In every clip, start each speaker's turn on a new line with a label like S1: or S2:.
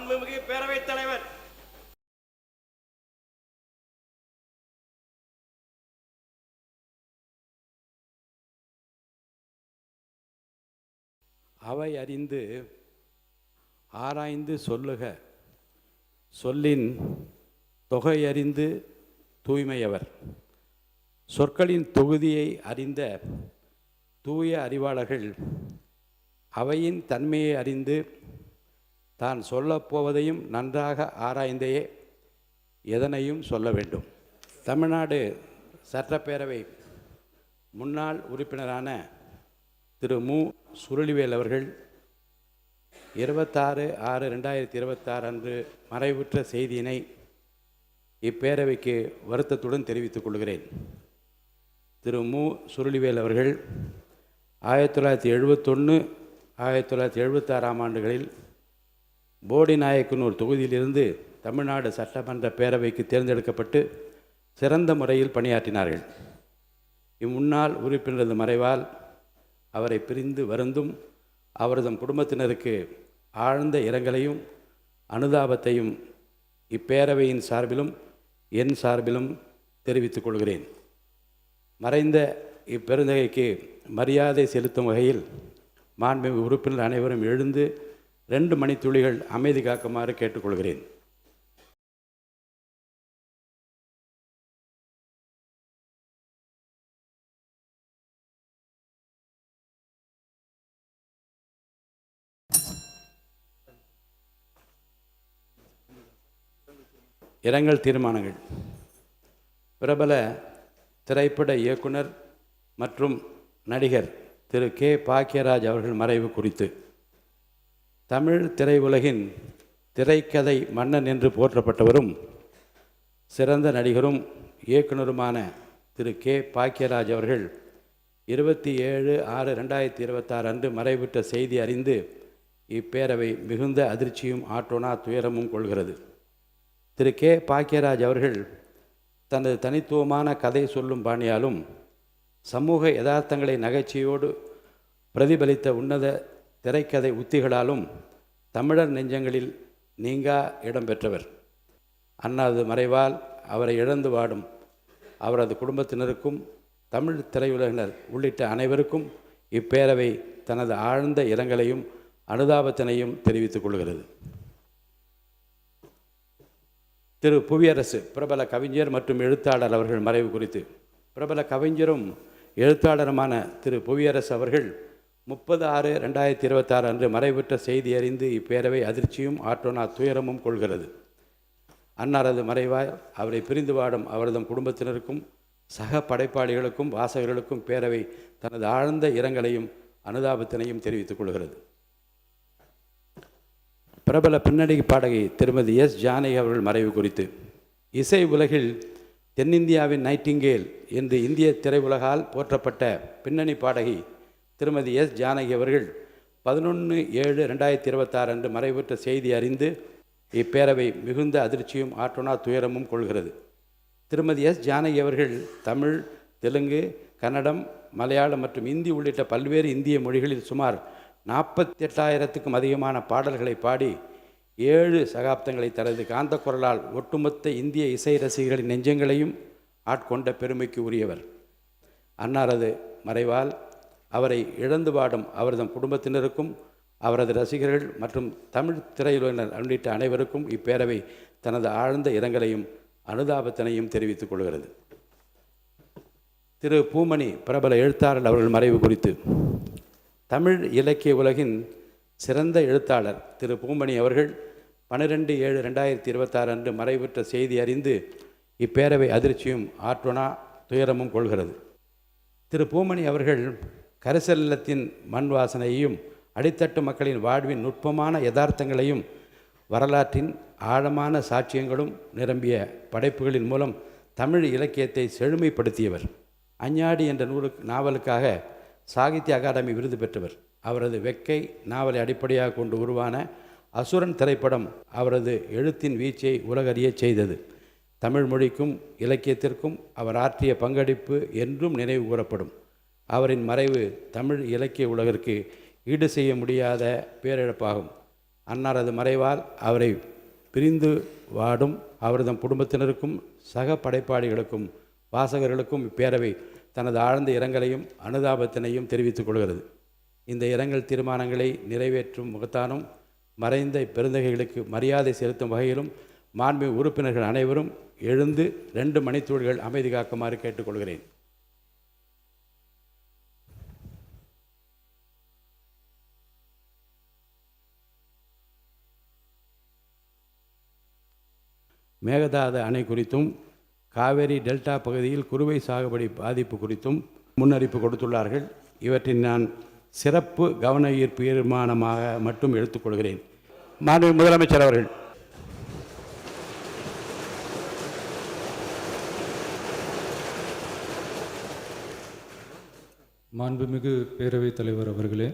S1: மாண்புமிகு பேரவைத் தலைவர்
S2: அவை அறிந்து ஆராய்ந்து சொல்லுக, சொல்லின் தொகையறிந்து தூய்மையவர். சொற்களின் தொகுதியை அறிந்த தூய அறிவாளர்கள் அவையின் தன்மையை அறிந்து தான் சொல்லப்போவதையும் நன்றாக ஆராய்ந்தே எதனையும் சொல்ல வேண்டும். தமிழ்நாடு சட்டப்பேரவை முன்னாள் உறுப்பினரான திரு மு. சுருளிவேல் அவர்கள் 26/6/2026 அன்று மறைவுற்ற செய்தியினை இப்பேரவைக்கு வருத்தத்துடன் தெரிவித்துக் கொள்கிறேன். திரு மு. சுருளிவேல் அவர்கள் 1971, 1976 ஆண்டுகளில் போடிநாயக்கனூர் தொகுதியிலிருந்து தமிழ்நாடு சட்டமன்ற பேரவைக்கு தேர்ந்தெடுக்கப்பட்டு சிறந்த முறையில் பணியாற்றினார்கள். இம்முன்னாள் உறுப்பினரது மறைவால் அவரை பிரிந்து வருந்தும் அவரது குடும்பத்தினருக்கு ஆழ்ந்த இரங்கலையும் அனுதாபத்தையும் இப்பேரவையின் சார்பிலும் என் சார்பிலும் தெரிவித்துக் கொள்கிறேன். மறைந்த இப்பெருந்தகைக்கு மரியாதை செலுத்தும் வகையில் மாண்புமிகு உறுப்பினர் அனைவரும் எழுந்து 2 மணித்துளிகள் அமைதி காக்குமாறு கேட்டுக்கொள்கிறேன். இரங்கல் தீர்மானங்கள். பிரபல திரைப்பட இயக்குனர் மற்றும் நடிகர் திரு கே. பாக்கியராஜ் அவர்கள் மறைவு குறித்து தமிழ் திரையுலகின் திரைக்கதை மன்னன் என்று போற்றப்பட்டவரும் சிறந்த நடிகரும் இயக்குனருமான திரு கே. பாக்கியராஜ் அவர்கள் 27/6/2026 அன்று மறைவுற்ற செய்தி அறிந்து இப்பேரவை மிகுந்த அதிர்ச்சியும் ஆற்றோனா துயரமும் கொள்கிறது. திரு கே. பாக்கியராஜ் அவர்கள் தனது தனித்துவமான கதை சொல்லும் பாணியாலும் சமூக யதார்த்தங்களை நகைச்சுவையோடு பிரதிபலித்த உன்னத திரைக்கதை உத்திகளாலும் தமிழர் நெஞ்சங்களில் நீங்கா இடம்பெற்றவர். அன்னாரது மறைவால் அவரை இழந்து வாடும் அவரது குடும்பத்தினருக்கும் தமிழ் திரையுலகினர் உள்ளிட்ட அனைவருக்கும் இப்பேரவை தனது ஆழ்ந்த இரங்கலையும் அனுதாபத்தினையும் தெரிவித்துக் கொள்கிறது. திரு புவியரசு பிரபல கவிஞர் மற்றும் எழுத்தாளர் அவர்கள் மறைவு குறித்து பிரபல கவிஞரும் எழுத்தாளருமான திரு புவியரசு அவர்கள் 30/6/2026 அன்று மறைவுற்ற செய்தி அறிந்து இப்பேரவை அதிர்ச்சியும் ஆற்றோனா துயரமும் கொள்கிறது. அன்னாரது மறைவாய் அவரை பிரிந்து வாடும் அவரது குடும்பத்தினருக்கும் சக படைப்பாளிகளுக்கும் வாசகர்களுக்கும் பேரவை தனது ஆழ்ந்த இரங்கலையும் அனுதாபத்தினையும் தெரிவித்துக் கொள்கிறது. பிரபல பின்னணி பாடகி திருமதி எஸ். ஜானகி அவர்கள் மறைவு குறித்து இசை உலகில் தென்னிந்தியாவின் நைட்டிங்கேல் என்று இந்திய திரையுலகால் போற்றப்பட்ட பின்னணி பாடகி திருமதி எஸ். ஜானகி அவர்கள் 11/7/2026 அன்று மறைவுற்ற செய்தி அறிந்து இப்பேரவை மிகுந்த அதிர்ச்சியும் ஆற்றோனா துயரமும் கொள்கிறது. திருமதி எஸ். ஜானகி அவர்கள் தமிழ், தெலுங்கு, கன்னடம், மலையாளம் மற்றும் இந்தி உள்ளிட்ட பல்வேறு இந்திய மொழிகளில் சுமார் 48,000க்கும் அதிகமான பாடல்களை பாடி 7 சகாப்தங்களை தனது காந்த குரலால் ஒட்டுமொத்த இந்திய இசை ரசிகர்களின் நெஞ்சங்களையும் ஆட்கொண்ட பெருமைக்கு உரியவர். அன்னாரது மறைவால் அவரை இழந்து வாடும் அவரது குடும்பத்தினருக்கும் அவரது ரசிகர்கள் மற்றும் தமிழ் திரையுலகினர் உள்ளிட்ட அனைவருக்கும் இப்பேரவை தனது ஆழ்ந்த இரங்கலையும் அனுதாபத்தினையும் தெரிவித்துக் கொள்கிறது. திரு பூமணி பிரபல எழுத்தாளர் அவர்கள் மறைவு குறித்து தமிழ் இலக்கிய உலகின் சிறந்த எழுத்தாளர் திரு பூமணி அவர்கள் 12/7/2026 அன்று மறைவுற்ற செய்தி அறிந்து இப்பேரவை அதிர்ச்சியும் ஆற்றோனா துயரமும் கொள்கிறது. திரு பூமணி அவர்கள் கரிசல்லத்தின் மண் வாசனையையும் அடித்தட்டு மக்களின் வாழ்வின் நுட்பமான யதார்த்தங்களையும் வரலாற்றின் ஆழமான சாட்சியங்களும் நிரம்பிய படைப்புகளின் மூலம் தமிழ் இலக்கியத்தை செழுமைப்படுத்தியவர். அஞ்ஞாடி என்ற நாவலுக்காக சாகித்ய அகாடமி விருது பெற்றவர். அவரது வெக்கை நாவலை அடிப்படையாக கொண்டு உருவான அசுரன் திரைப்படம் அவரது எழுத்தின் வீச்சை உலகறிய செய்தது. தமிழ் மொழிக்கும் இலக்கியத்திற்கும் அவர் ஆற்றிய பங்களிப்பு என்றும் நினைவு கூறப்படும். அவரின் மறைவு தமிழ் இலக்கிய உலகிற்கு ஈடு செய்ய முடியாத பேரிழப்பாகும். அன்னாரது மறைவால் அவரை பிரிந்து வாடும் அவரது குடும்பத்தினருக்கும் சக படைப்பாளிகளுக்கும் வாசகர்களுக்கும் இப்பேரவை தனது ஆழ்ந்த இரங்கலையும் அனுதாபத்தினையும் தெரிவித்துக் கொள்கிறது. இந்த இரங்கல் தீர்மானங்களை நிறைவேற்றும் முகத்தானும் மறைந்த பெருந்தகைகளுக்கு மரியாதை செலுத்தும் வகையிலும் மாண்புமிகு உறுப்பினர்கள் அனைவரும் எழுந்து 2 மணித்துளிகள் அமைதி காக்குமாறு கேட்டுக்கொள்கிறேன். மேகதாது அணை குறித்தும் காவேரி டெல்டா பகுதியில் குறுவை சாகுபடி பாதிப்பு குறித்தும் முன்னறிப்பு கொடுத்துள்ளார்கள். இவற்றின் நான் சிறப்பு கவன ஈர்ப்பு தீர்மானமாக மட்டும் எடுத்துக்கொள்கிறேன். மாண்புமிகு முதலமைச்சர் அவர்கள்.
S1: மாண்புமிகு பேரவைத் தலைவர் அவர்களே,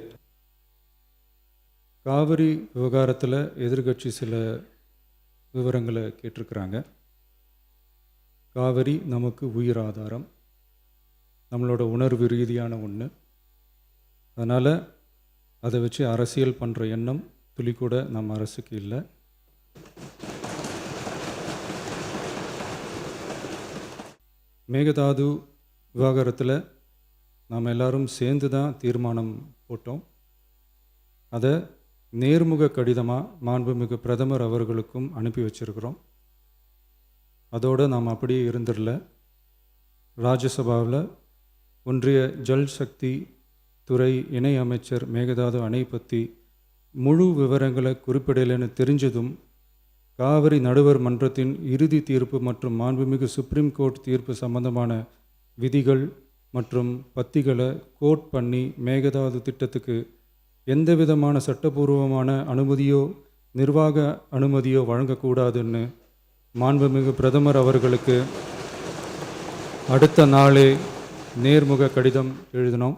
S1: காவிரி விவகாரத்தில் எதிர்கட்சி சில விவரங்களை கேட்டிருக்கிறாங்க. காவிரி நமக்கு உயிர் ஆதாரம், நம்மளோட உணர்வு ரீதியான ஒன்று. அதனால் அதை வச்சு அரசியல் பண்ணுற எண்ணம் துளி கூட நம்ம அரசுக்கு இல்லை. மேகதாது விவகாரத்தில் நாம் எல்லாரும் சேர்ந்து தான் தீர்மானம் போட்டோம். அதை நேர்முக கடிதமாக மாண்புமிகு பிரதமர் அவர்களுக்கும் அனுப்பி வச்சிருக்கிறோம். அதோடு நாம் அப்படியே இருந்துடல. ராஜ்யசபாவில் ஒன்றிய ஜல் சக்தி துறை இணை அமைச்சர் மேகதாது அணை பற்றி முழு விவரங்களை குறிப்பிடலைன்னு தெரிஞ்சதும் காவிரி நடுவர் மன்றத்தின் இறுதி தீர்ப்பு மற்றும் மாண்புமிகு சுப்ரீம் கோர்ட் தீர்ப்பு சம்பந்தமான விதிகள் மற்றும் பத்திகளை கோட் பண்ணி மேகதாது திட்டத்துக்கு எந்த விதமான சட்டபூர்வமான அனுமதியோ நிர்வாக அனுமதியோ வழங்கக்கூடாதுன்னு மாண்புமிகு பிரதமர் அவர்களுக்கு அடுத்த நாளே நேர்முக கடிதம் எழுதினோம்.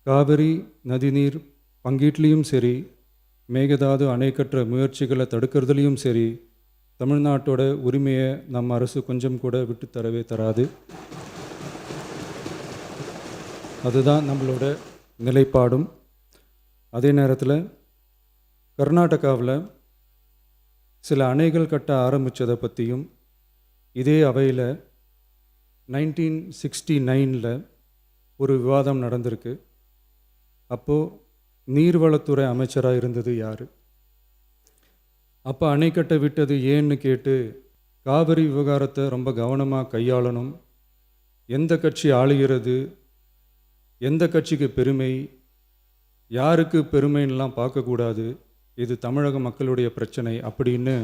S1: காவிரி நதிநீர் பங்கீட்லேயும் சரி, மேகதாது அணை கட்டுற முயற்சிகளை தடுக்கிறதுலையும் சரி, தமிழ்நாட்டோட உரிமையை நம்ம அரசு கொஞ்சம் கூட விட்டு தரவே தராது. அதுதான் நம்மளோட நிலைப்பாடும். அதே நேரத்தில் கர்நாடகாவில் சில அணைகள் கட்ட ஆரம்பித்ததை பற்றியும் இதே அவையில் 1969 ஒரு விவாதம் நடந்திருக்கு. அப்போது நீர்வளத்துறை அமைச்சராக இருந்தது யார்? அப்போ அணை கட்ட விட்டது ஏன்னு கேட்டு காவிரி விவகாரத்தை ரொம்ப கவனமாக கையாளணும். எந்த கட்சி ஆளுகிறது, எந்த கட்சிக்கு பெருமை, யாருக்கு பெருமைன்னெலாம் பார்க்கக்கூடாது, இது தமிழக மக்களுடைய பிரச்சனை அப்படின்னு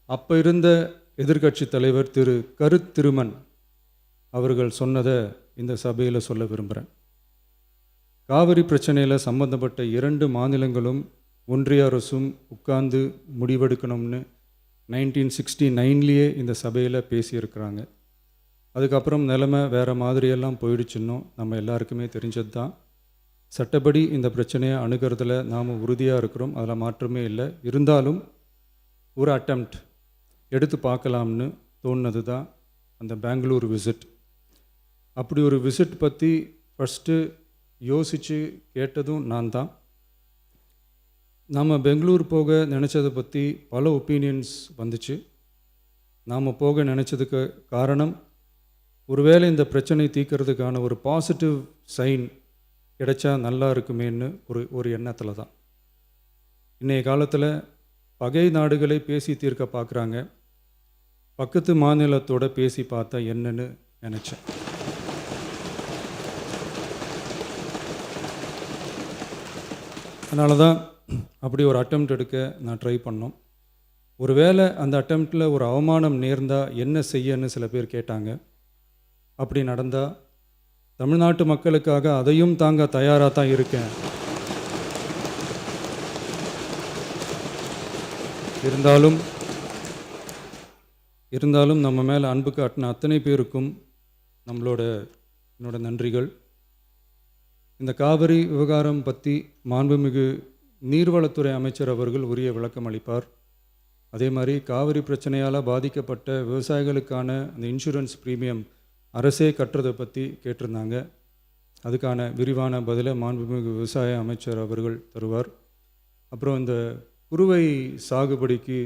S1: அப்போ இருந்த எதிர்க்கட்சி தலைவர் திரு கருத்திருமன் அவர்கள் சொன்னதை இந்த சபையில் சொல்ல விரும்புகிறேன். காவிரி பிரச்சனையில் சம்பந்தப்பட்ட 2 மாநிலங்களும் ஒன்றிய அரசும் உட்கார்ந்து முடிவெடுக்கணும்னு 1969 இந்த சபையில் பேசியிருக்கிறாங்க. அதுக்கப்புறம் நிலைமை வேறு மாதிரியெல்லாம் போயிடுச்சுன்னும் நம்ம எல்லாருக்குமே தெரிஞ்சது தான். சட்டப்படி இந்த பிரச்சனையை அணுகிறதுல நாம் உறுதியாக இருக்கிறோம், அதில் மாற்றமே இல்லை. இருந்தாலும் ஒரு அட்டெம்ப்ட் எடுத்து பார்க்கலாம்னு தோணுனது தான் அந்த பெங்களூர் விசிட். அப்படி ஒரு விசிட் பற்றி ஃபஸ்ட்டு யோசித்து கேட்டதும் நான் தான். நாம் பெங்களூர் போக நினச்சதை பற்றி பல ஒப்பீனியன்ஸ் வந்துச்சு. நாம் போக நினச்சதுக்கு காரணம், ஒருவேளை இந்த பிரச்சனை தீர்க்கறதுக்கான ஒரு பாசிட்டிவ் சைன் கிடைச்சா நல்லா இருக்குமேன்னு ஒரு எண்ணத்தில் தான். இன்றைய காலத்தில் பகை நாடுகளை பேசி தீர்க்க பார்க்குறாங்க, பக்கத்து மாநிலத்தோடு பேசி பார்த்தா என்னன்னு நினச்சேன். அதனால தான் அப்படி ஒரு அட்டெம்ப்ட் எடுக்க நான் ட்ரை பண்ணோம். ஒருவேளை அந்த அட்டெம்ப்டில் ஒரு அவமானம் நேர்ந்தால் என்ன செய்யன்னு சில பேர் கேட்டாங்க. அப்படி நடந்தால் தமிழ்நாட்டு மக்களுக்காக அதையும் தாங்க தயாராக தான் இருக்கேன். இருந்தாலும் நம்ம மேலே அன்பு காட்டின அத்தனை பேருக்கும் என்னோட நன்றிகள். இந்த காவிரி விவகாரம் பற்றி மாண்புமிகு நீர்வளத்துறை அமைச்சர் அவர்கள் உரிய விளக்கம் அளிப்பார். அதே மாதிரி காவிரி பிரச்சனையால் பாதிக்கப்பட்ட விவசாயிகளுக்கான அந்த இன்சூரன்ஸ் ப்ரீமியம் அரசே கட்டுறதை பற்றி கேட்டிருந்தாங்க. அதுக்கான விரிவான பதிலை மாண்புமிகு விவசாய அமைச்சர் அவர்கள் தருவார். அப்புறம் இந்த குறுவை சாகுபடிக்கு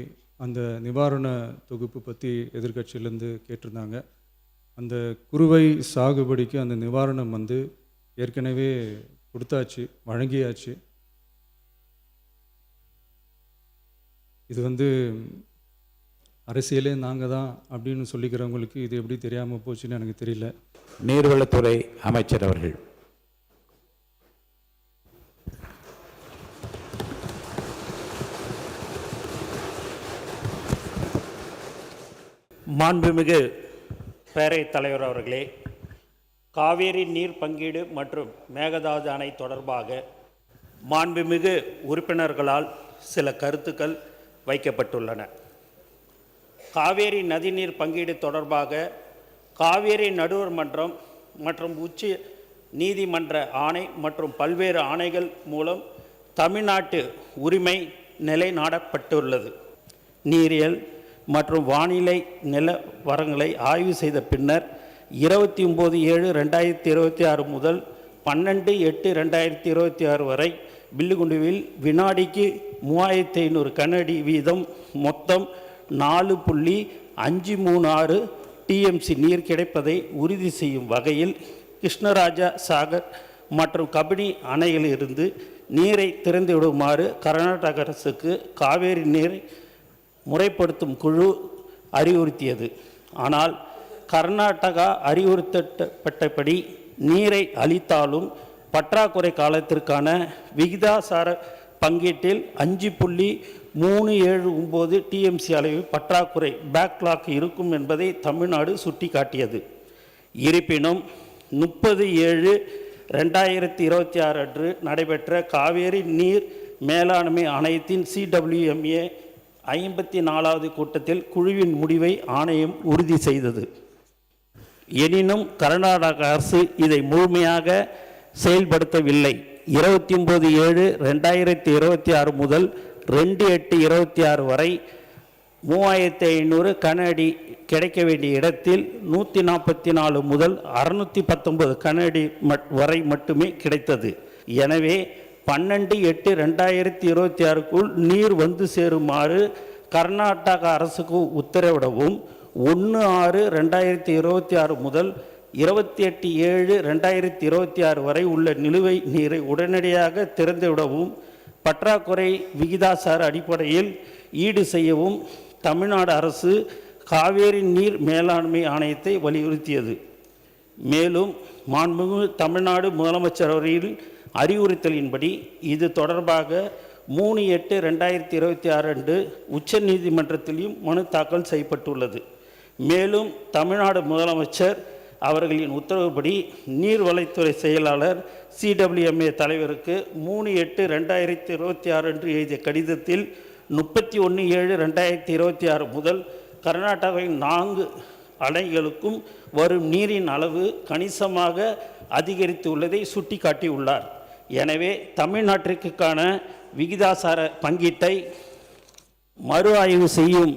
S1: அந்த நிவாரண தொகுப்பு பற்றி எதிர்க்கட்சியிலேருந்து கேட்டிருந்தாங்க. அந்த குறுவை சாகுபடிக்கு அந்த நிவாரணம் ஏற்கனவே கொடுத்தாச்சு, வழங்கியாச்சு. இது அரசியலே நாங்கள் தான் அப்படின்னு சொல்லிக்கிறவங்களுக்கு இது எப்படி தெரியாமல் போச்சுன்னு எனக்கு தெரியல.
S2: நீர்வளத்துறை அமைச்சர் அவர்கள்.
S3: மாண்புமிகு பேரவைத் தலைவர் அவர்களே, காவேரி நீர் பங்கீடு மற்றும் மேகதாது அணை தொடர்பாக மாண்புமிகு உறுப்பினர்களால் சில கருத்துக்கள் வைக்கப்பட்டுள்ளன. காவேரி நதிநீர் பங்கீடு தொடர்பாக காவேரி நடுவர் மன்றம் மற்றும் உச்ச நீதிமன்ற ஆணை மற்றும் பல்வேறு ஆணைகள் மூலம் தமிழ்நாட்டு உரிமை நிலைநாட்டப்பட்டுள்ளது. நீரியல் மற்றும் வானிலை நிலவரங்களை ஆய்வு செய்த பின்னர் 29/7/2026 முதல் 12/8/2026 வரை பில்லுகுண்டுவில் வினாடிக்கு 3500 கனஅடி வீதம் மொத்தம் 4.536 TMC நீர் கிடைப்பதை உறுதி செய்யும் வகையில் கிருஷ்ணராஜா சாகர் மற்றும் கபினி அணையிலிருந்து நீரை திறந்துவிடுமாறு கர்நாடக அரசுக்கு காவேரி நீரை முறைப்படுத்தும் குழு அறிவுறுத்தியது. ஆனால் கர்நாடகா அறிவுறுத்தப்பட்டபடி நீரை அளித்தாலும் பற்றாக்குறை காலத்திற்கான விகிதாசார பங்கீட்டில் 5.379 TMC அளவு பற்றாக்குறை பேக்லாக் இருக்கும் என்பதை தமிழ்நாடு சுட்டிக்காட்டியது. இருப்பினும் 30/7/2026 அன்று நடைபெற்ற காவேரி நீர் மேலாண்மை ஆணையத்தின் CWMA 54வது கூட்டத்தில் குழுவின் முடிவை ஆணையம் உறுதி செய்தது. எனினும் கர்நாடக அரசு இதை முழுமையாக செயல்படுத்தவில்லை. 29/7/2026 முதல் 2/8/26 வரை 3500 கனஅடி கிடைக்க வேண்டிய இடத்தில் 144 முதல் 619 கனஅடி வரை மட்டுமே கிடைத்தது. எனவே 12/8/2026க்குள் நீர் வந்து சேருமாறு கர்நாடக அரசுக்கு உத்தரவிடவும் 1/6/2026 முதல் 28/7/2026 வரை உள்ள நிலுவை நீரை உடனடியாக திறந்துவிடவும் பற்றாக்குறை விகிதாசார அடிப்படையில் ஈடு செய்யவும் தமிழ்நாடு அரசு காவேரி நீர் மேலாண்மை ஆணையத்தை வலியுறுத்தியது. மேலும் மாண்புமிகு தமிழ்நாடு முதலமைச்சர் அவர்களின் அறிவுறுத்தலின்படி இது தொடர்பாக 3/8/2026 அன்று உச்ச நீதிமன்றத்திலும் மனு தாக்கல் செய்யப்பட்டுள்ளது. மேலும் தமிழ்நாடு முதலமைச்சர் அவர்களின் உத்தரவுப்படி நீர்வளத்துறை செயலாளர் CWMA தலைவருக்கு 3/8/2026 அன்று எழுதிய கடிதத்தில் 31/7/2026 முதல் கர்நாடகாவின் 4 அணைகளுக்கும் வரும் நீரின் அளவு கணிசமாக அதிகரித்துள்ளதை சுட்டிக்காட்டியுள்ளார். எனவே தமிழ்நாட்டிற்கான விகிதாசார பங்கீட்டை மறு ஆய்வு செய்யும்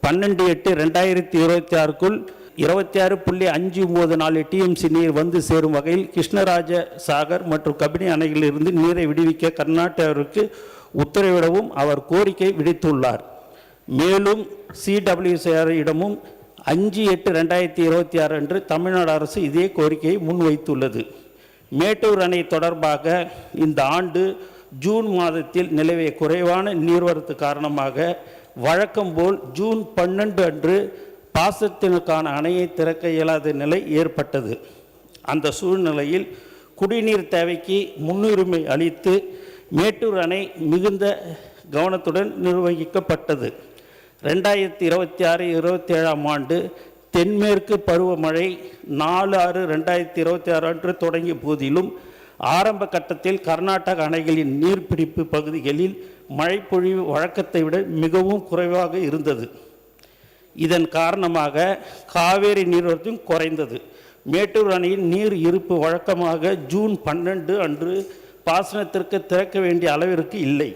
S3: 12/8/2026க்குள் 26.594 TMC நீர் வந்து சேரும் வகையில் கிருஷ்ணராஜ சாகர் மற்றும் கபினி அணைகளிலிருந்து நீரை விடுவிக்க கர்நாடகாவிற்கு உத்தரவிடவும் அவர் கோரிக்கை விடுத்துள்ளார். மேலும் CWCRயிடமும் 5/8/2026 அன்று தமிழ்நாடு அரசு இதே கோரிக்கையை முன்வைத்துள்ளது. மேட்டூர் அணை தொடர்பாக இந்த ஆண்டு ஜூன் மாதத்தில் நிலவிய குறைவான நீர்வரத்து காரணமாக வழக்கம்போல் ஜூன் 12 அன்று பாசனத்திற்கான அணையை திறக்க இயலாத நிலை ஏற்பட்டது. அந்த சூழ்நிலையில் குடிநீர் தேவைக்கு முன்னுரிமை அளித்து மேட்டூர் அணை மிகுந்த கவனத்துடன் நிர்வகிக்கப்பட்டது. 2026-27 ஆண்டு தென்மேற்கு பருவமழை 4/6/2026 அன்று தொடங்கிய போதிலும் ஆரம்ப கட்டத்தில் கர்நாடக அணைகளின் நீர்பிடிப்பு பகுதிகளில் மழைப்பொழிவு வழக்கத்தை விட மிகவும் குறைவாக இருந்தது. இதன் காரணமாக காவேரி நீர்வரத்தும் குறைந்தது. மேட்டூர் அணையின் நீர் இருப்பு வழக்கமாக ஜூன் 12 அன்று பாசனத்திற்கு திறக்க வேண்டிய அளவிற்கு இல்லை.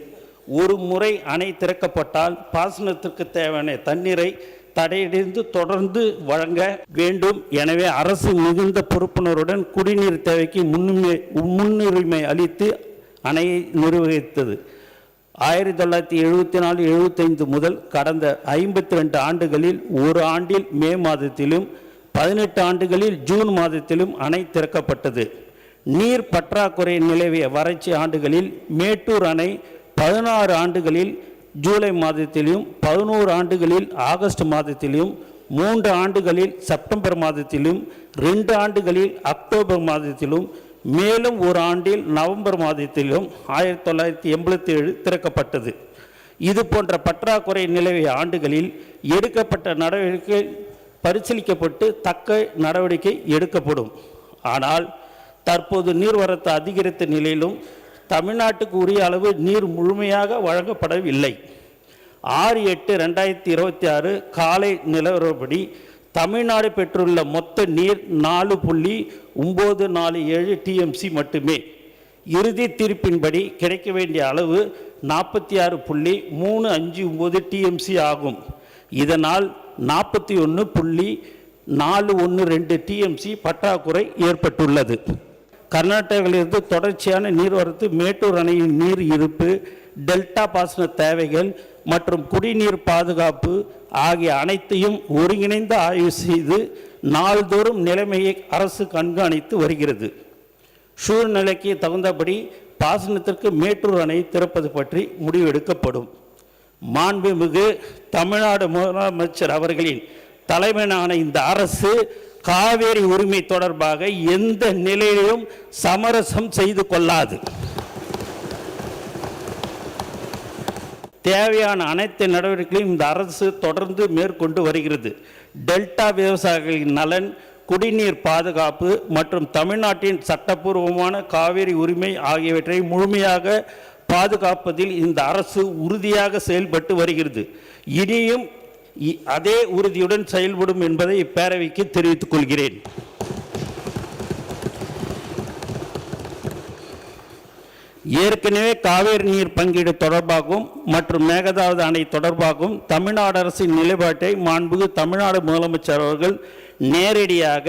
S3: ஒரு முறை அணை திறக்கப்பட்டால் பாசனத்திற்கு தேவையான தண்ணீரை தடையடைந்து தொடர்ந்து வழங்க வேண்டும். எனவே அரசு மிகுந்த பொறுப்புணர்வுடன் குடிநீர் தேவைக்கு முன்னுரிமை அளித்து அணையை நிர்வகித்தது. 1974-75 முதல் கடந்த 52 ஆண்டுகளில் ஒரு ஆண்டில் மே மாதத்திலும் 18 ஆண்டுகளில் ஜூன் மாதத்திலும் அணை திறக்கப்பட்டது. நீர் பற்றாக்குறை நிலவிய வறட்சி ஆண்டுகளில் மேட்டூர் அணை 16 ஆண்டுகளில் ஜூலை மாதத்திலும் 11 ஆண்டுகளில் ஆகஸ்ட் மாதத்திலும் 3 ஆண்டுகளில் செப்டம்பர் மாதத்திலும் 2 ஆண்டுகளில் அக்டோபர் மாதத்திலும் மேலும் ஒரு ஆண்டில் நவம்பர் மாதத்திலும் 1987 திறக்கப்பட்டது. இது போன்ற பற்றாக்குறை நிலவிய ஆண்டுகளில் எடுக்கப்பட்ட நடவடிக்கை பரிசீலிக்கப்பட்டு தக்க நடவடிக்கை எடுக்கப்படும். ஆனால் தற்போது நீர்வரத்து அதிகரித்த நிலையிலும் தமிழ்நாட்டுக்கு உரிய அளவு நீர் முழுமையாக வழங்கப்படவில்லை. 6/8/2026 காலை நிலவரப்படி தமிழ்நாடு பெற்றுள்ள மொத்த நீர் 4.947 டிஎம்சி மட்டுமே. இறுதி தீர்ப்பின்படி கிடைக்க வேண்டிய அளவு 46.359 டிஎம்சி ஆகும். இதனால் 41.412 டிஎம்சி பற்றாக்குறை ஏற்பட்டுள்ளது. கர்நாடகாவிலிருந்து தொடர்ச்சியான நீர்வரத்து, மேட்டூர் அணையின் நீர் இருப்பு, டெல்டா பாசன தேவைகள் மற்றும் குடிநீர் பாதுகாப்பு ஆகிய அனைத்தையும் ஒருங்கிணைந்து ஆய்வு செய்து நாள்தோறும் நிலைமையை அரசு கண்காணித்து வருகிறது. சூழ்நிலைக்கு தகுந்தபடி பாசனத்திற்கு மேட்டூர் அணை திறப்பது பற்றி முடிவெடுக்கப்படும். மாண்புமிகு தமிழ்நாடு முதலமைச்சர் அவர்களின் தலைமையிலான இந்த அரசு காவேரி உரிமை தொடர்பாக எந்த நிலையிலும் சமரசம் செய்து கொள்ளாது. தேவையான அனைத்து நடவடிக்கைகளையும் இந்த அரசு தொடர்ந்து மேற்கொண்டு வருகிறது. டெல்டா விவசாயிகளின் நலன், குடிநீர் பாதுகாப்பு மற்றும் தமிழ்நாட்டின் சட்டப்பூர்வமான காவேரி உரிமை ஆகியவற்றை முழுமையாக பாதுகாப்பதில் இந்த அரசு உறுதியாக செயல்பட்டு வருகிறது. இனியும் அதே உறுதியுடன் செயல்படும் என்பதை இப்பேரவைக்கு தெரிவித்துக் கொள்கிறேன். ஏற்கனவே காவேரி நீர் பங்கீடு தொடர்பாகவும் மற்றும் மேகதாது அணை தொடர்பாகவும் தமிழ்நாடு அரசின் நிலைப்பாட்டை மாண்புமிகு தமிழ்நாடு முதலமைச்சர் அவர்கள் நேரடியாக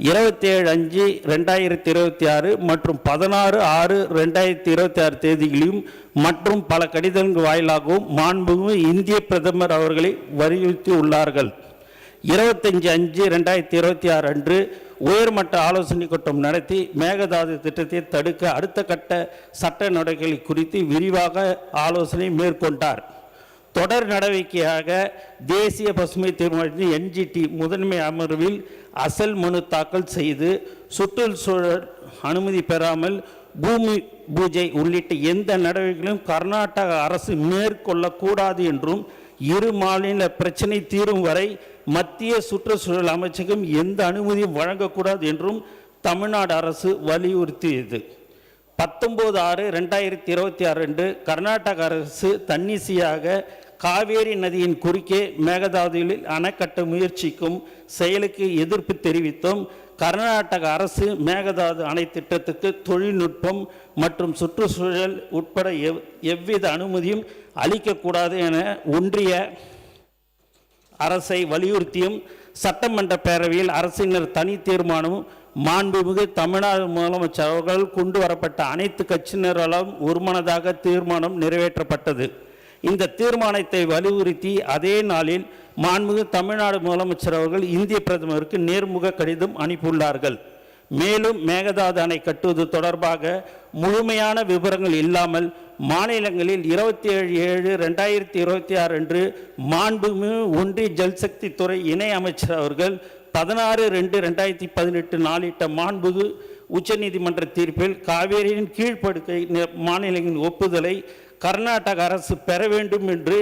S3: 27/5/2026 மற்றும் 16/6/2026 தேதிகளிலும் மற்றும் பல கடிதங்கள் வாயிலாகவும் மாண்புமிகு இந்திய பிரதமர் அவர்களை வலியுறுத்தி உள்ளார்கள். 25/5/2026 அன்று உயர்மட்ட ஆலோசனை கூட்டம் நடத்தி மேகதாது திட்டத்தை தடுக்க அடுத்த கட்ட சட்ட நடவடிக்கைகள் குறித்து விரிவாக ஆலோசனை மேற்கொண்டார். தொடர் நடவடிக்கையாக தேசிய பசுமை தீர்மானத்தின் NGT முதன்மை அமர்வில் அசல் மனு தாக்கல் செய்து சுற்றுச்சூழல் அனுமதி பெறாமல் பூமி பூஜை உள்ளிட்ட எந்த நடவடிக்கைகளும் கர்நாடக அரசு மேற்கொள்ளக்கூடாது என்றும் இரு மாநில பிரச்சினை தீரும் வரை மத்திய சுற்றுச்சூழல் அமைச்சகம் எந்த அனுமதியும் வழங்கக்கூடாது என்றும் தமிழ்நாடு அரசு வலியுறுத்தியது. 19/6/2026 அன்று கர்நாடக அரசு தன்னிச்சையாக காவேரி நதியின் குறுக்கே மேகதாதுவில் அணை கட்ட முயற்சிக்கும் செயலுக்கு எதிர்ப்பு தெரிவித்தும் கர்நாடக அரசு மேகதாது அணை திட்டத்துக்கு தொழில்நுட்பம் மற்றும் சுற்றுச்சூழல் உட்பட எவ்வித அனுமதியும் அளிக்கக்கூடாது என ஒன்றிய அரசை வலியுறுத்தியும் சட்டமன்ற பேரவையில் அரசினர் தனி தீர்மானமும் மாண்புமிகு தமிழ்நாடு முதலமைச்சர் அவர்கள் கொண்டு வரப்பட்ட அனைத்து கட்சியினராலும் ஒருமனதாக தீர்மானம் நிறைவேற்றப்பட்டது. இந்த தீர்மானத்தை வலியுறுத்தி அதே நாளில் மாண்புமிகு தமிழ்நாடு முதலமைச்சர் அவர்கள் இந்திய பிரதமருக்கு நேர்முக கடிதம் அனுப்பியுள்ளார்கள். மேலும் மேகதாது அணை கட்டுவது தொடர்பாக முழுமையான விவரங்கள் இல்லாமல் மாநிலங்களில் 27/7/2026 அன்று மாண்புமிகு ஒன்றிய ஜல்சக்தி துறை இணை அமைச்சர் அவர்கள் 16/2/2018 நாளிட்ட மாண்புமிகு உச்சநீதிமன்ற தீர்ப்பில் காவேரியின் கீழ்ப்படுக்கை மாநிலங்களின் ஒப்புதலை கர்நாடக அரசு பெற வேண்டும் என்று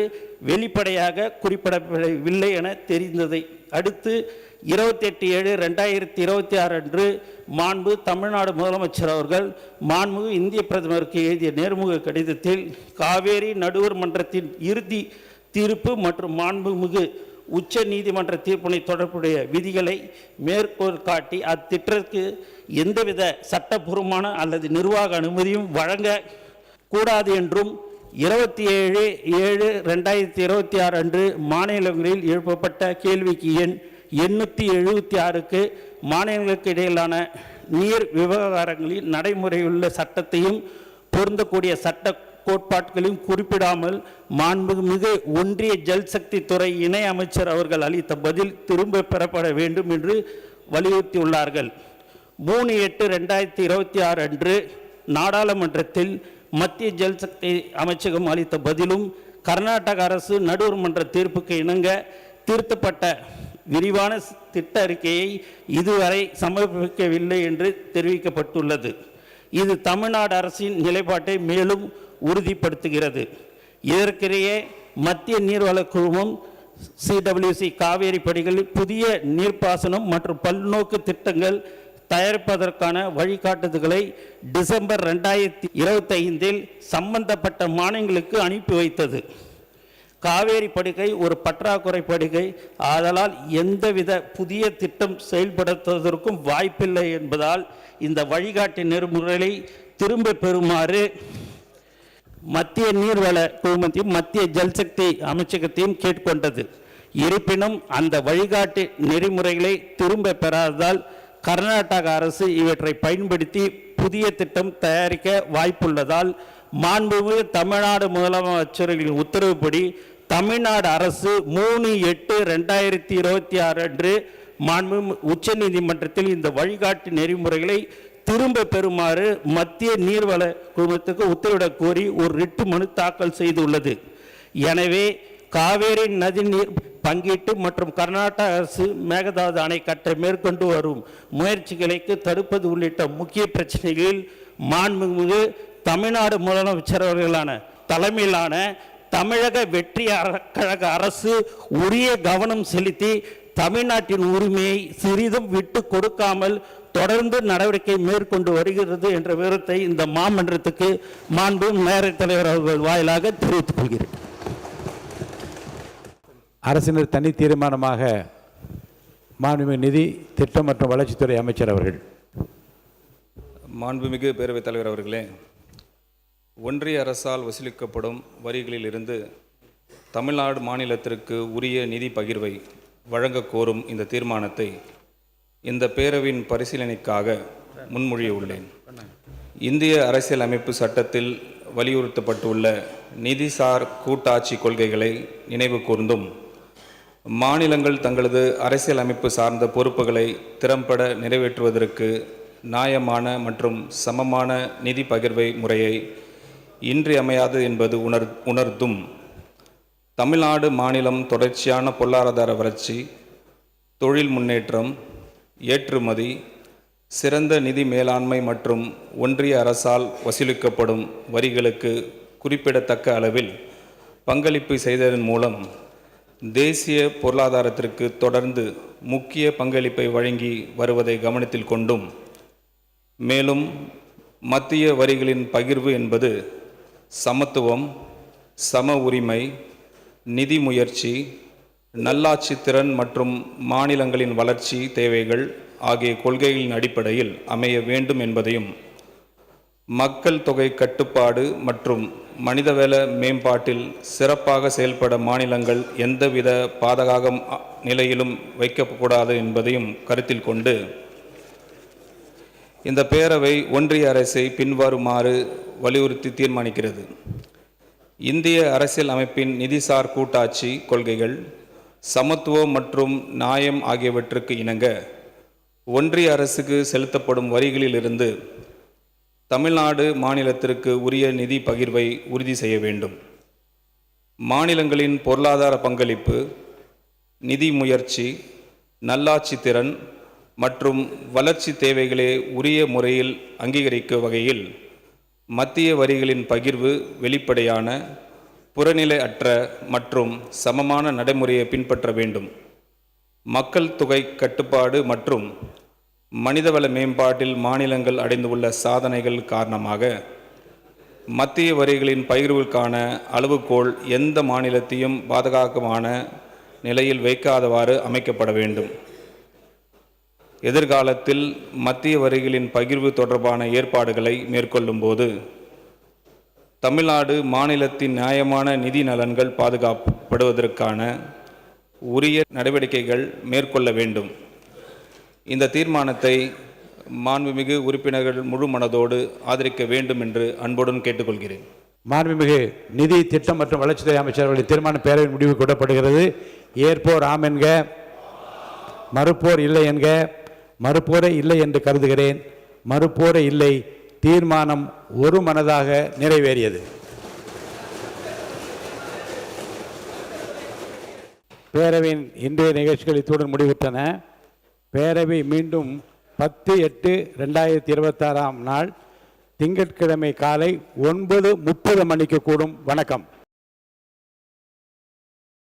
S3: வெளிப்படையாக குறிப்பிடப்படவில்லை என தெரிந்ததை அடுத்து 28/7/2026 அன்று மாண்பு தமிழ்நாடு முதலமைச்சர் அவர்கள் மாண்புமிகு இந்திய பிரதமருக்கு எழுதிய நேர்முக கடிதத்தில் காவேரி நடுவர் மன்றத்தின் இறுதி தீர்ப்பு மற்றும் மாண்புமிகு உச்ச நீதிமன்ற தீர்ப்பினை தொடர்புடைய விதிகளை மேற்கோள் காட்டி அத்திட்டத்திற்கு எந்தவித சட்டப்பூர்வமான அல்லது நிர்வாக அனுமதியும் வழங்க கூடாது என்றும் 27/7/2026 அன்று மாநிலங்களில் எழுப்பப்பட்ட கேள்விக்கு எண் 876க்கு மாநிலங்களுக்கு இடையிலான நீர் விவகாரங்களில் நடைமுறையுள்ள சட்டத்தையும் பொருந்தக்கூடிய சட்ட கோட்பாடுகளையும் குறிப்பிடாமல் மாண்புமிகு ஒன்றிய ஜல்சக்தி துறை இணை அமைச்சர் அவர்கள் அளித்த பதில் திரும்ப பெறப்பட வேண்டும் என்று வலியுறுத்தியுள்ளார்கள். 3/8/2026 அன்று நாடாளுமன்றத்தில் மத்திய ஜல்சக்தி அமைச்சகம் அளித்த பதிலும் கர்நாடக அரசு நடுவர் மன்ற தீர்ப்புக்கு இணங்க திருத்தப்பட்ட விரிவான திட்ட அறிக்கையை இதுவரை சமர்ப்பிக்கவில்லை என்று தெரிவிக்கப்பட்டுள்ளது. இது தமிழ்நாடு அரசின் நிலைப்பாட்டை மேலும் உறுதிப்படுத்துகிறது. இதற்கிடையே மத்திய நீர்வள குழுமம் CWC காவேரி படிகளில் புதிய நீர்ப்பாசனம் மற்றும் பல்நோக்கு திட்டங்கள் தயாரிப்பதற்கான வழிகாட்டுதல்களை டிசம்பர் 2025 சம்பந்தப்பட்ட மாநிலங்களுக்கு அனுப்பி வைத்தது. காவேரி படுகை ஒரு பற்றாக்குறை படுகை, ஆதலால் எந்தவித புதிய திட்டம் செயல்படுத்துவதற்கும் வாய்ப்பில்லை என்பதால் இந்த வழிகாட்டு நெறிமுறைகளை திரும்ப பெறுமாறு மத்திய நீர்வள குழுமத்தையும் மத்திய ஜல்சக்தி அமைச்சகத்தையும் கேட்டுக்கொண்டது. இருப்பினும் அந்த வழிகாட்டு நெறிமுறைகளை திரும்ப பெறாததால் கர்நாடக அரசு இவற்றை பயன்படுத்தி புதிய திட்டம் தயாரிக்க வாய்ப்புள்ளதால் மாண்புமிகு தமிழ்நாடு முதலமைச்சர்களின் உத்தரவுப்படி தமிழ்நாடு அரசு 3/8/2026 அன்று மாண்புமிகு உச்சநீதிமன்றத்தில் இந்த வழிகாட்டு நெறிமுறைகளை திரும்ப பெறுமாறு மத்திய நீர்வள குழுமத்துக்கு உத்தரவிடக் கோரி ஒரு ரிட்டு மனு தாக்கல் செய்துள்ளது. எனவே காவேரி நதிநீர் பங்கீட்டு மற்றும் கர்நாடக அரசு மேகதாது அணை கட்ட மேற்கொண்டு வரும் முயற்சிகளை தடுப்பது உள்ளிட்ட முக்கிய பிரச்சனைகளில் மாண்புமிகு தமிழ்நாடு முதலமைச்சர் அவர்களான தலைமையிலான தமிழக வெற்றி கழக அரசு உரிய கவனம் செலுத்தி தமிழ்நாட்டின் உரிமையை சிறிதும் விட்டு கொடுக்காமல் தொடர்ந்து நடவடிக்கை மேற்கொண்டு வருகிறது என்ற விவரத்தை இந்த மாமன்றத்துக்கு மாண்பு மேயர் தலைவர் அவர்கள் வாயிலாக தெரிவித்துக் கொள்கிறேன்.
S2: அரசினர் தனி தீர்மானமாக மாண்புமிகு நிதி திட்டம் மற்றும் வளர்ச்சித்துறை அமைச்சர் அவர்கள்.
S4: மாண்புமிகு பேரவைத் தலைவர் அவர்களே, ஒன்றிய அரசால் வசூலிக்கப்படும் வரிகளில் இருந்து தமிழ்நாடு மாநிலத்திற்கு உரிய நிதி பகிர்வை வழங்க கோரும் இந்த தீர்மானத்தை இந்த பேரவையின் பரிசீலனைக்காக முன்மொழியுள்ளேன். இந்திய அரசியல் அமைப்பு சட்டத்தில் வலியுறுத்தப்பட்டுள்ள நிதிசார் கூட்டாட்சி கொள்கைகளை நினைவு கூர்ந்தும் மாநிலங்கள் தங்களது அரசியல் அமைப்பு சார்ந்த பொறுப்புகளை திறம்பட நிறைவேற்றுவதற்கு நியாயமான மற்றும் சமமான நிதி பகிர்வை முறையை இன்றியமையாது என்பது உணர்ந்தும் தமிழ்நாடு மாநிலம் தொடர்ச்சியான பொருளாதார வளர்ச்சி, தொழில் முன்னேற்றம், ஏற்றுமதி, சிறந்த நிதி மேலாண்மை மற்றும் ஒன்றிய அரசால் வசூலிக்கப்படும் வரிகளுக்கு குறிப்பிடத்தக்க அளவில் பங்களிப்பு செய்ததன் மூலம் தேசிய பொருளாதாரத்திற்கு தொடர்ந்து முக்கிய பங்களிப்பை வழங்கி வருவதை கவனத்தில் கொண்டும், மேலும் மத்திய வரிகளின் பகிர்வு என்பது சமத்துவம், சம உரிமை, நிதி முயற்சி, நல்லாட்சி திறன் மற்றும் மாநிலங்களின் வளர்ச்சி தேவைகள் ஆகிய கொள்கைகளின் அடிப்படையில் அமைய வேண்டும் என்பதையும், மக்கள் தொகை கட்டுப்பாடு மற்றும் மனிதவள மேம்பாட்டில் சிறப்பாக செயல்பட மாநிலங்கள் எந்தவித பாதக நிலையிலும் வைக்கக்கூடாது என்பதையும் கருத்தில் கொண்டு இந்த பேரவை ஒன்றிய அரசை பின்வருமாறு வலியுறுத்தி தீர்மானிக்கிறது. இந்திய அரசியல் அமைப்பின் நிதிசார் கூட்டாட்சி கொள்கைகள், சமத்துவம் மற்றும் நியாயம் ஆகியவற்றுக்கு இணங்க ஒன்றிய அரசுக்கு செலுத்தப்படும் வரிகளிலிருந்து தமிழ்நாடு மாநிலத்திற்கு உரிய நிதி பகிர்வை உறுதி செய்ய வேண்டும். மாநிலங்களின் பொருளாதார பங்களிப்பு, நிதி முயற்சி, நல்லாட்சி திறன் மற்றும் வளர்ச்சி தேவைகளை உரிய முறையில் அங்கீகரிக்கும் வகையில் மத்திய வரிகளின் பகிர்வு வெளிப்படையான, புறநிலை அற்ற மற்றும் சமமான நடைமுறையை பின்பற்ற வேண்டும். மக்கள் தொகை கட்டுப்பாடு மற்றும் மனிதவள மேம்பாட்டில் மாநிலங்கள் அடைந்துள்ள சாதனைகள் காரணமாக மத்திய வரிகளின் பகிர்வுக்கான அளவுகோல் எந்த மாநிலத்தையும் பாதகமான நிலையில் வைக்காதவாறு அமைக்கப்பட வேண்டும். எதிர்காலத்தில் மத்திய வரிகளின் பகிர்வு தொடர்பான ஏற்பாடுகளை மேற்கொள்ளும் போது தமிழ்நாடு மாநிலத்தின் நியாயமான நிதி நலன்கள் பாதுகாக்கப்படுவதற்கான உரிய நடவடிக்கைகள் மேற்கொள்ள வேண்டும். இந்த தீர்மானத்தை மாண்புமிகு உறுப்பினர்கள் முழு மனதோடு ஆதரிக்க வேண்டும் என்று அன்புடன் கேட்டுக்கொள்கிறேன்.
S2: மாண்புமிகு நிதி திட்டம் மற்றும் வளர்ச்சித்துறை அமைச்சர் அவர்களின் தீர்மான பேரவையின் முடிவு கூட்டப்படுகிறது. ஏற்போர் ஆம் என்க, மறுப்போர் இல்லை என்க. மறுப்போரே இல்லை என்று கருதுகிறேன். மறுப்போரே இல்லை. தீர்மானம் ஒரு மனதாக நிறைவேறியது. பேரவையின் இன்றைய நிகழ்ச்சிகள் இத்துடன் முடிவுற்றன. பேரவை மீண்டும் 10/8/2026 நாள் திங்கட்கிழமை காலை 9:30 மணிக்கு கூடும். வணக்கம்.